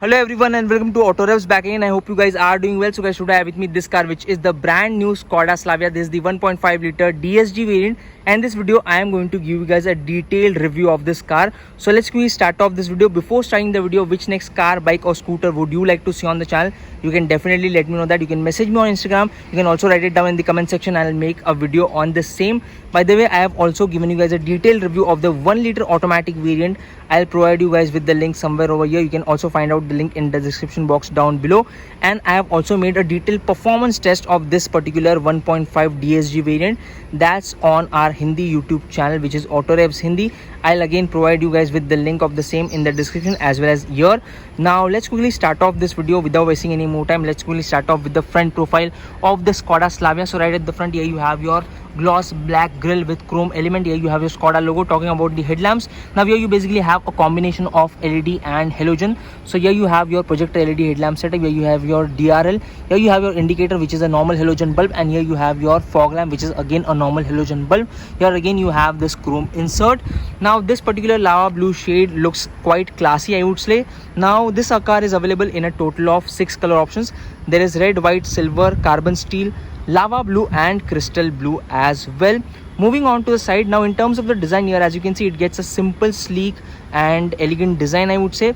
Hello everyone and welcome to Auto Revs back again. I hope you guys are doing well. So guys, today I have with me this car, which is the brand new Skoda Slavia. This is the 1.5 liter DSG variant, and this video I am going to give you guys a detailed review of this car. So let's quickly start off this video. Before starting the video, which next car, bike or scooter would you like to see on the channel? You can definitely let me know that. You can message me on Instagram. You can also write it down in the comment section. I'll make a video on the same. By the way, I have also given you guys a detailed review of the 1 liter automatic variant. I'll provide you guys with the link somewhere over here. You can also find out the link in the description box down below. And I have also made a detailed performance test of this particular 1.5 DSG variant. That's on our Hindi YouTube channel, which is Auto Revs Hindi. I'll again provide you guys with the link of the same in the description as well as here. Now let's quickly start off this video without wasting any more time. Let's quickly start off with the front profile of the Skoda Slavia. So right at the front here you have your gloss black grille with chrome element. Here you have your Skoda logo. Talking about the headlamps, now here you basically have a combination of LED and halogen. So here you have your projector LED headlamp setup. Here you have your DRL. Here you have your indicator, which is a normal halogen bulb, and here you have your fog lamp, which is again a normal halogen bulb. Here again you have this chrome insert. Now this particular lava blue shade looks quite classy, I would say. Now this car is available in a total of 6 color options. There is red, white, silver, carbon steel, lava blue and crystal blue as well. Moving on to the side, now in terms of the design here, as you can see, it gets a simple, sleek and elegant design, I would say.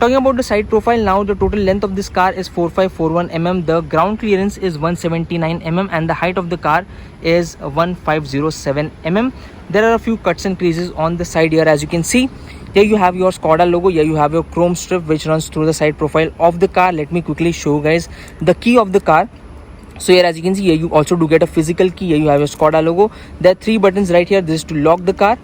Talking about the side profile, now the total length of this car is 4541 mm, the ground clearance is 179 mm, and the height of the car is 1507 mm. There are a few cuts and creases on the side here, as you can see. Here you have your Skoda logo. Here you have your chrome strip which runs through the side profile of the car. Let me quickly show you guys the key of the car. So here, as you can see, here you also do get a physical key. Here you have your Skoda logo. There are 3 buttons right here. This is to lock the car.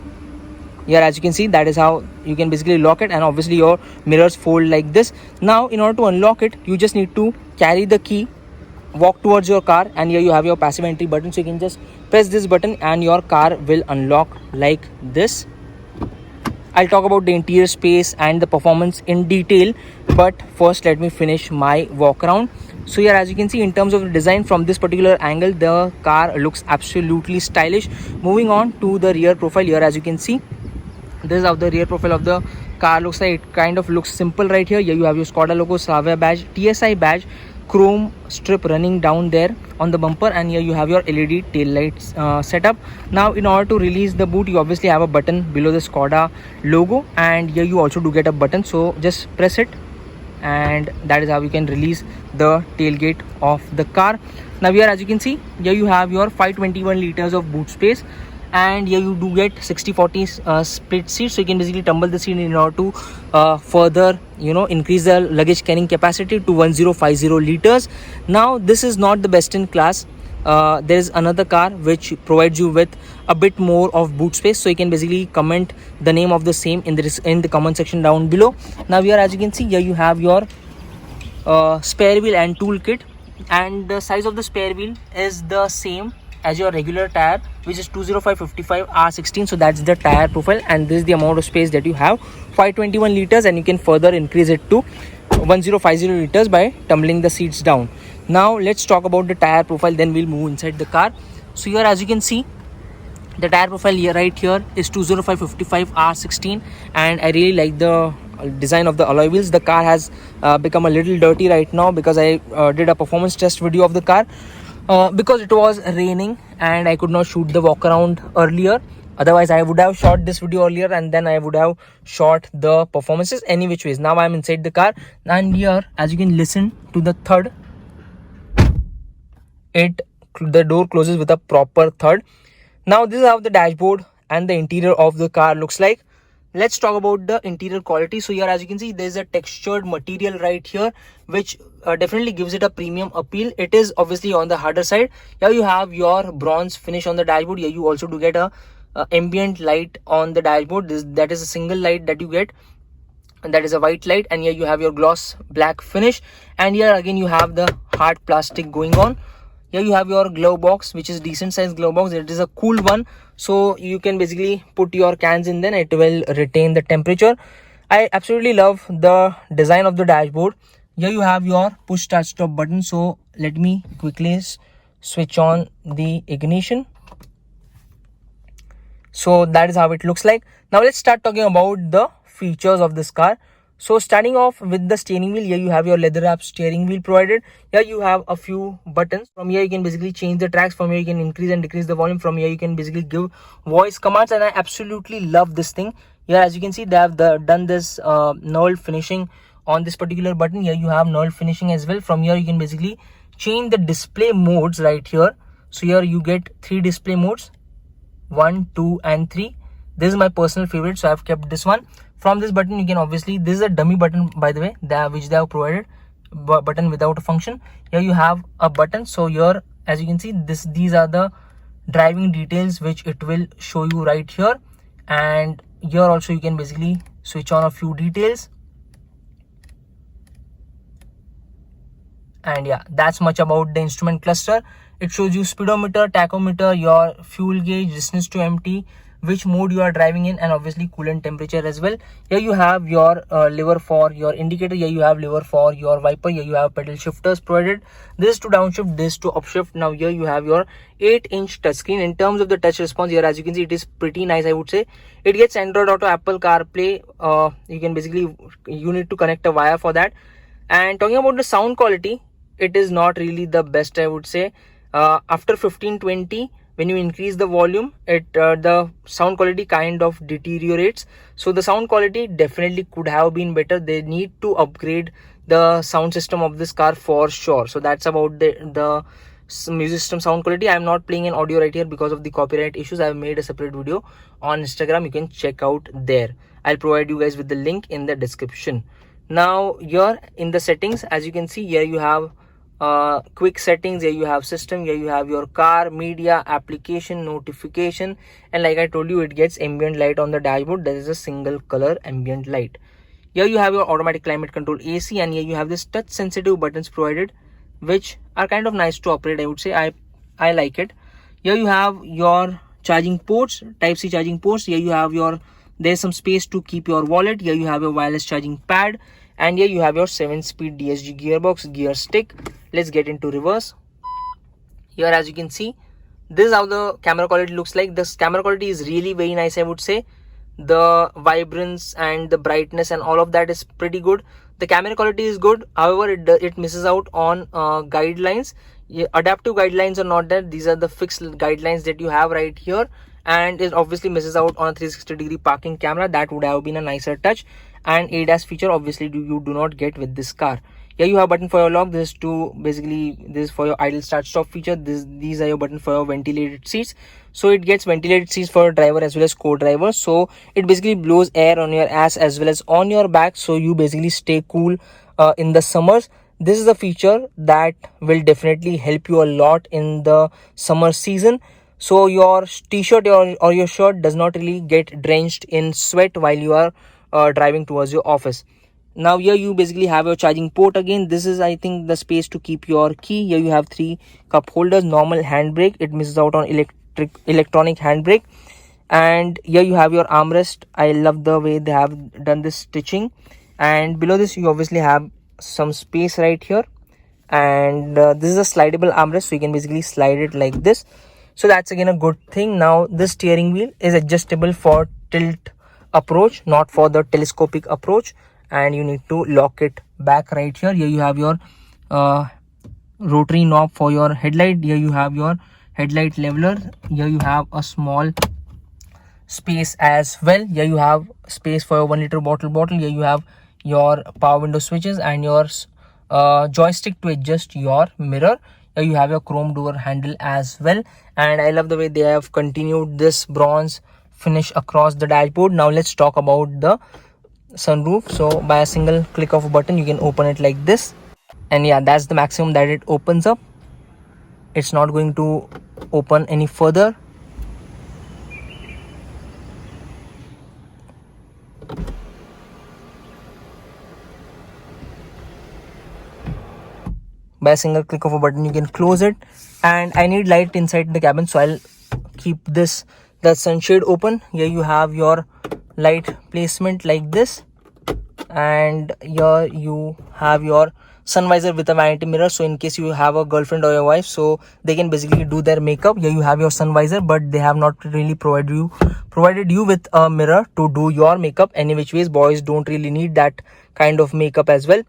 Here, as you can see, that is how you can basically lock it, and obviously your mirrors fold like this. Now in order to unlock it, you just need to carry the key, walk towards your car, and here you have your passive entry button. So you can just press this button and your car will unlock like this. I'll talk about the interior space and the performance in detail, but first let me finish my walk around. So here, as you can see, in terms of the design from this particular angle, the car looks absolutely stylish. Moving on to the rear profile here, as you can see, this is how the rear profile of the car looks like. It kind of looks simple right here. Here you have your Skoda logo, Slavia badge, TSI badge, chrome strip running down there on the bumper, and here you have your LED tail lights setup. Now in order to release the boot, you obviously have a button below the Skoda logo, and here you also do get a button. So just press it, and that is how you can release the tailgate of the car. Now here, as you can see, here you have your 521 liters of boot space, and here you do get 60-40 split seats. So you can basically tumble the seat in order to further increase the luggage carrying capacity to 1050 liters. Now this is not the best in class. There is another car which provides you with a bit more of boot space, so you can basically comment the name of the same in the comment section down below. Now here, as you can see, here you have your spare wheel and tool kit, and the size of the spare wheel is the same as your regular tire, which is 205/55 R16. So that's the tire profile, and this is the amount of space that you have, 521 liters, and you can further increase it to 1050 liters by tumbling the seats down. Now let's talk about the tire profile, then we'll move inside the car. So here, as you can see, the tire profile here right here is 205/55 R16, and I really like the design of the alloy wheels. The car has become a little dirty right now because I did a performance test video of the car because it was raining and I could not shoot the walk around earlier. Otherwise I would have shot this video earlier, and then I would have shot the performances any which ways. Now I'm inside the car, and here, as you can listen to the thud, the door closes with a proper thud. Now this is how the dashboard and the interior of the car looks like. Let's talk about the interior quality. So here, as you can see, there's a textured material right here which definitely gives it a premium appeal. It is obviously on the harder side. Here you have your bronze finish on the dashboard. Here you also do get a ambient light on the dashboard. That is a single light that you get, and that is a white light, and here you have your gloss black finish, and here again you have the hard plastic going on. Here you have your glove box, which is decent size glove box. It is a cool one, so you can basically put your cans in, then it will retain the temperature. I absolutely love the design of the dashboard. Here you have your push start stop button. So let me quickly switch on the ignition. So that is how it looks like. Now let's start talking about the features of this car. So starting off with the steering wheel, here you have your leather wrap steering wheel provided. Here you have a few buttons. From here you can basically change the tracks. From here you can increase and decrease the volume. From here you can basically give voice commands, and I absolutely love this thing. Here as you can see, they have done this knurled finishing on this particular button. Here you have knurled finishing as well. From here you can basically change the display modes right here. So here you get 3 display modes, 1, 2 and 3. This is my personal favorite, so I've kept this one. From this button you can obviously, this is a dummy button by the way, which they have provided, button without a function. Here you have a button. So here as you can see, these are the driving details which it will show you right here, and here also you can basically switch on a few details. And yeah, that's much about the instrument cluster. It shows you speedometer, tachometer, your fuel gauge, distance to empty, which mode you are driving in, and obviously coolant temperature as well. Here you have your lever for your indicator. Here you have lever for your wiper. Here you have pedal shifters provided. This to downshift, this to upshift. Now here you have your 8-inch touchscreen. In terms of the touch response, here as you can see, it is pretty nice, I would say. It gets Android Auto, Apple CarPlay. You can basically, you need to connect a wire for that. And talking about the sound quality, it is not really the best, I would say. After 15-20, when you increase the volume, the sound quality kind of deteriorates. So the sound quality definitely could have been better. They need to upgrade the sound system of this car for sure. So that's about the music system sound quality. I'm not playing an audio right here because of the copyright issues. I've made a separate video on Instagram. You can check out there. I'll provide you guys with the link in the description. Now here in the settings, as you can see, here you have quick settings. Here you have system. Here you have your car, media, application, notification, and like I told you, it gets ambient light on the dashboard. There is a single color ambient light. Here you have your automatic climate control AC, and here you have this touch sensitive buttons provided, which are kind of nice to operate, I would say. I like it. Here you have your charging ports, type C charging ports. Here you have there's some space to keep your wallet. Here you have your wireless charging pad, and here you have your 7-speed DSG gearbox, gear stick. Let's get into reverse. Here as you can see, this is how the camera quality looks like. This camera quality is really very nice, I would say. The vibrance and the brightness and all of that is pretty good. The camera quality is good, however it misses out on guidelines. Adaptive guidelines are not there. These are the fixed guidelines that you have right here, and it obviously misses out on a 360-degree parking camera. That would have been a nicer touch. And ADAS feature obviously you do not get with this car. Here you have button for your lock. This is for your idle start stop feature. These are your button for your ventilated seats. So it gets ventilated seats for driver as well as co-driver. So it basically blows air on your ass as well as on your back, so you basically stay cool in the summers. This is a feature that will definitely help you a lot in the summer season. So your t-shirt or your shirt does not really get drenched in sweat while you are driving towards your office. Now here you basically have your charging port again. This is, I think, the space to keep your key. Here you have 3 cup holders, normal handbrake. It misses out on electronic handbrake. And here you have your armrest. I love the way they have done this stitching. And below this you obviously have some space right here. And this is a slidable armrest, so you can basically slide it like this. So that's again a good thing. Now this steering wheel is adjustable for tilt approach, not for the telescopic approach, and you need to lock it back right here. Here you have your rotary knob for your headlight. Here you have your headlight leveler. Here you have a small space as well. Here you have space for your 1 liter bottle. Here you have your power window switches and your joystick to adjust your mirror. Here you have your chrome door handle as well, and I love the way they have continued this bronze finish across the dashboard. Now let's talk about the sunroof. So by a single click of a button you can open it like this, and yeah, that's the maximum that it opens up. It's not going to open any further. By a single click of a button you can close it, and I need light inside the cabin, so I'll keep the sunshade open. Here you have your light placement like this, and here you have your sun visor with a vanity mirror, so in case you have a girlfriend or your wife, so they can basically do their makeup. Here you have your sun visor, but they have not really provided you with a mirror to do your makeup. Any which ways, boys don't really need that kind of makeup as well.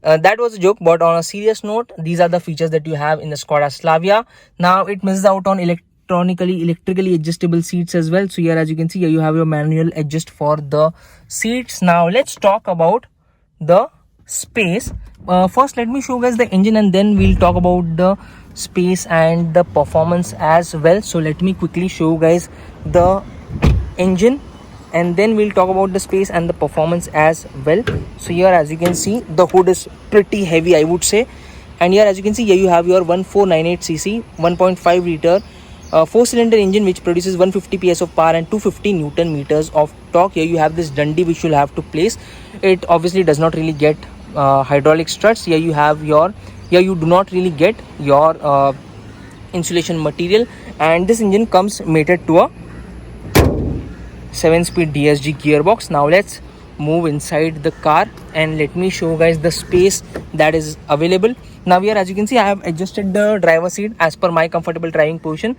That was a joke, but on a serious note, these are the features that you have in the Skoda Slavia. Now it misses out on electrically adjustable seats as well. So here, as you can see, here you have your manual adjust for the seats. Now let's talk about the space. First, let me show you guys the engine, and then we'll talk about the space and the performance as well. So let me quickly show you guys the engine, and then we'll talk about the space and the performance as well. So here, as you can see, the hood is pretty heavy, I would say. And here, as you can see, here you have your 1498cc 1.5 liter 4-cylinder engine, which produces 150 PS of power and 250 Newton meters of torque. Here you have this Dundee which you'll have to place. It obviously does not really get hydraulic struts. Here you have your, here you do not really get your insulation material, and this engine comes mated to a 7-speed DSG gearbox. Now let's move inside the car and let me show you guys the space that is available. Now here, as you can see, I have adjusted the driver seat as per my comfortable driving position.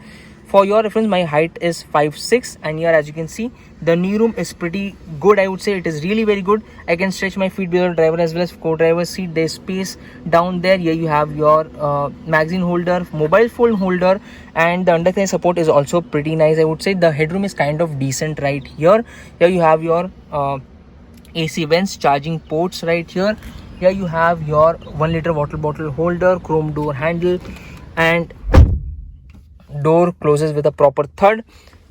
For your reference, my height is 5'6", and here, as you can see, the knee room is pretty good. I would say it is really very good. I can stretch my feet below the driver as well as co-driver seat. There's space down there. Here you have your magazine holder, mobile phone holder, and the under thigh support is also pretty nice. I would say the headroom is kind of decent right here. Here you have your AC vents, charging ports right here. Here you have your 1 liter water bottle holder, chrome door handle, and door closes with a proper thud.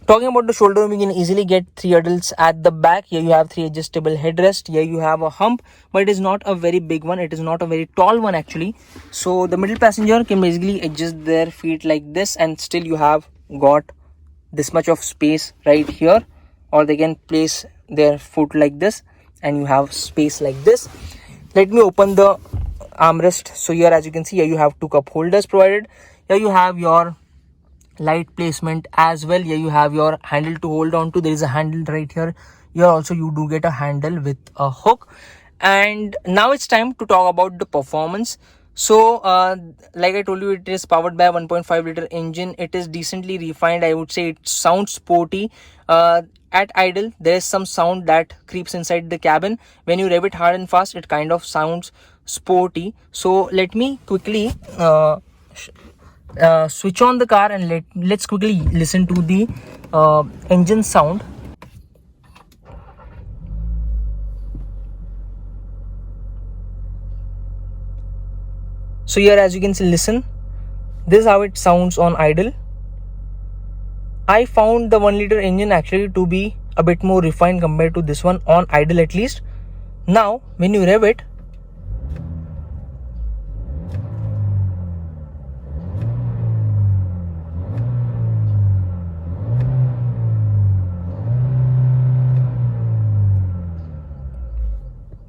Talking about the shoulder room, you can easily get 3 adults at the back. Here you have 3 adjustable headrests. Here you have a hump, but it is not a very big one. It is not a very tall one actually. So the middle passenger can basically adjust their feet like this, and still you have got this much of space right here, or they can place their foot like this and you have space like this. Let me open the armrest. So here, as you can see, here you have 2 cup holders provided. Here you have your light placement as well. Here you have your handle to hold on to. There is a handle right here. Here also you do get a handle with a hook. And now it's time to talk about the performance. So like I told you, it is powered by a 1.5 liter engine. It is decently refined. I would say it sounds sporty. At idle, there is some sound that creeps inside the cabin. When you rev it hard and fast, it kind of sounds sporty. So let me quickly switch on the car and let's quickly listen to the engine sound. So here, as you can see, listen, this is how it sounds on idle. I found the 1 liter engine actually to be a bit more refined compared to this one on idle at least. Now when you rev it,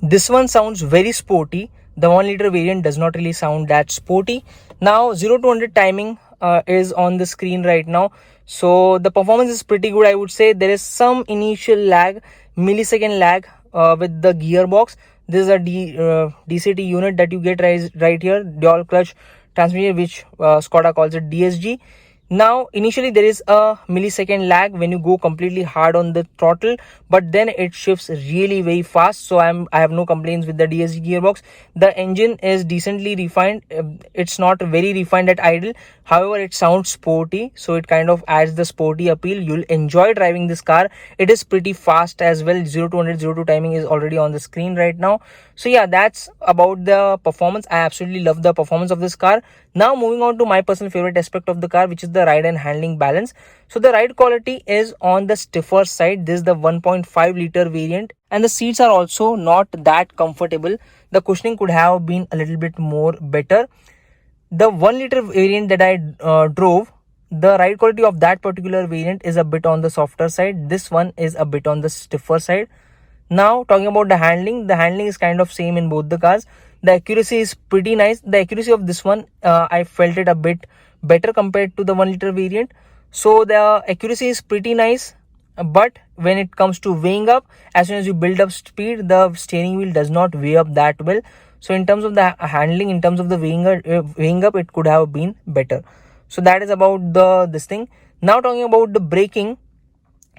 this one sounds very sporty. The 1 liter variant does not really sound that sporty. Now 0 to 100 timing is on the screen right now. So the performance is pretty good, I would say. There is some initial lag, millisecond lag with the gearbox. This is a DCT unit that you get right here, dual clutch transmission, which Skoda calls it DSG. Now initially there is a millisecond lag when you go completely hard on the throttle, but then it shifts really very fast. So I have no complaints with the DSG gearbox. The engine is decently refined. It's not very refined at idle, however it sounds sporty, so it kind of adds the sporty appeal. You'll enjoy driving this car. It is pretty fast as well. 0 to 100, 0 to timing is already on the screen right now. So yeah, that's about the performance. I absolutely love the performance of this car. Now moving on to my personal favorite aspect of the car, which is the ride and handling balance. So the ride quality is on the stiffer side. This is the 1.5 liter variant, and the seats are also not that comfortable. The cushioning could have been a little bit more better. The 1 liter variant that I drove, the ride quality of that particular variant is a bit on the softer side. This one is a bit on the stiffer side. Now talking about the handling is kind of same in both the cars. The accuracy is pretty nice. The accuracy of this one, I felt it a bit better compared to the 1 liter variant. So the accuracy is pretty nice, but when it comes to weighing up, as soon as you build up speed, the steering wheel does not weigh up that well. So in terms of the handling, in terms of the weighing up, it could have been better. So that is about this thing. Now talking about the braking,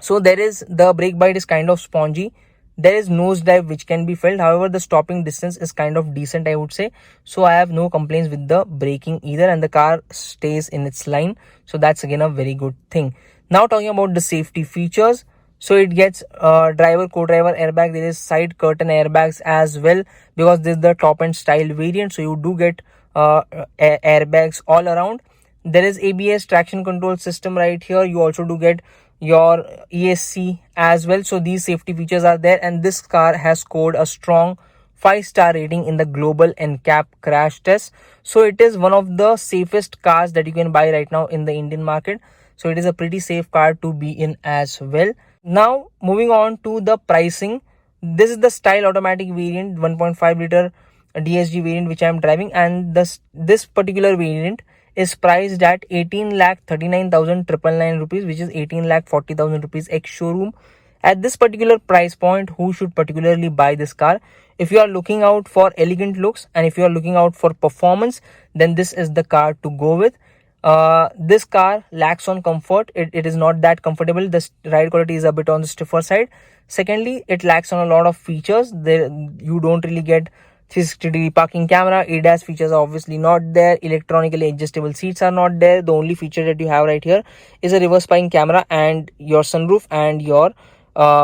so there is the brake bite is kind of spongy. There is nosedive which can be felt. However, the stopping distance is kind of decent, I would say. So I have no complaints with the braking either, and the car stays in its line. So that's again a very good thing. Now talking about the safety features. So it gets driver, co-driver airbag. There is side curtain airbags as well, because this is the top end style variant. So you do get airbags all around. There is ABS traction control system right here. You also do get your ESC as well. So these safety features are there, and this car has scored a strong 5-star rating in the global NCAP crash test. So it is one of the safest cars that you can buy right now in the Indian market. So it is a pretty safe car to be in as well. Now moving on to the pricing. This is the style automatic variant 1.5 liter DSG variant which I am driving, and this particular variant is priced at 18,39,999 rupees, which is 18,40,000 rupees ex showroom. At this particular price point, who should particularly buy this car? If you are looking out for elegant looks and if you are looking out for performance, then this is the car to go with. This car lacks on comfort. It is not that comfortable. The ride quality is a bit on the stiffer side. Secondly, it lacks on a lot of features. There you don't really get 360-degree parking camera. ADAS features are obviously not there. Electronically adjustable seats are not there. The only feature that you have right here is a reverse parking camera and your sunroof and your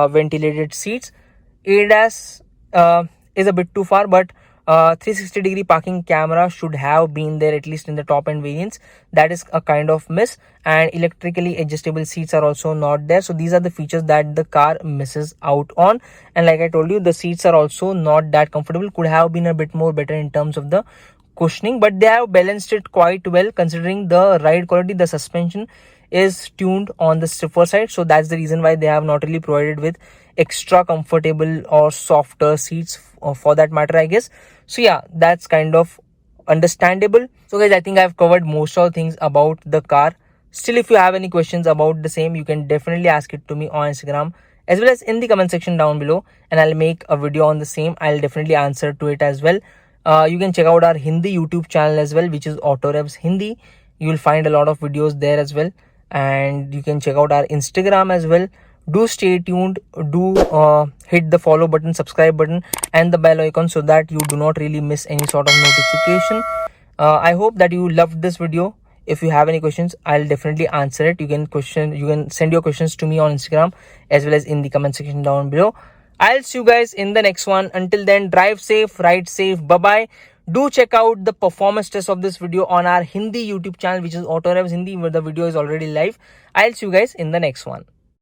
ventilated seats. ADAS is a bit too far, but 360-degree parking camera should have been there at least in the top end variants. That is a kind of miss, and electrically adjustable seats are also not there. So these are the features that the car misses out on, and like I told you, the seats are also not that comfortable. Could have been a bit more better in terms of the cushioning, but they have balanced it quite well considering the ride quality. The suspension is tuned on the stiffer side, so that's the reason why they have not really provided with extra comfortable or softer seats for that matter, I guess. So yeah, that's kind of understandable. So guys, I think I've covered most of the things about the car. Still, if you have any questions about the same, you can definitely ask it to me on Instagram as well as in the comment section down below, and I'll make a video on the same. I'll definitely answer to it as well. You can check out our Hindi YouTube channel as well, which is Auto Revs Hindi. You will find a lot of videos there as well, and you can check out our Instagram as well. Do stay tuned. Do hit the follow button, subscribe button and the bell icon so that you do not really miss any sort of notification. I hope that you loved this video. If you have any questions, I'll definitely answer it. You can send your questions to me on Instagram as well as in the comment section down below. I'll see you guys in the next one. Until then, drive safe, ride safe. Bye bye. Do check out the performance test of this video on our Hindi YouTube channel, which is Auto Revs Hindi, where the video is already live. I'll see you guys in the next one.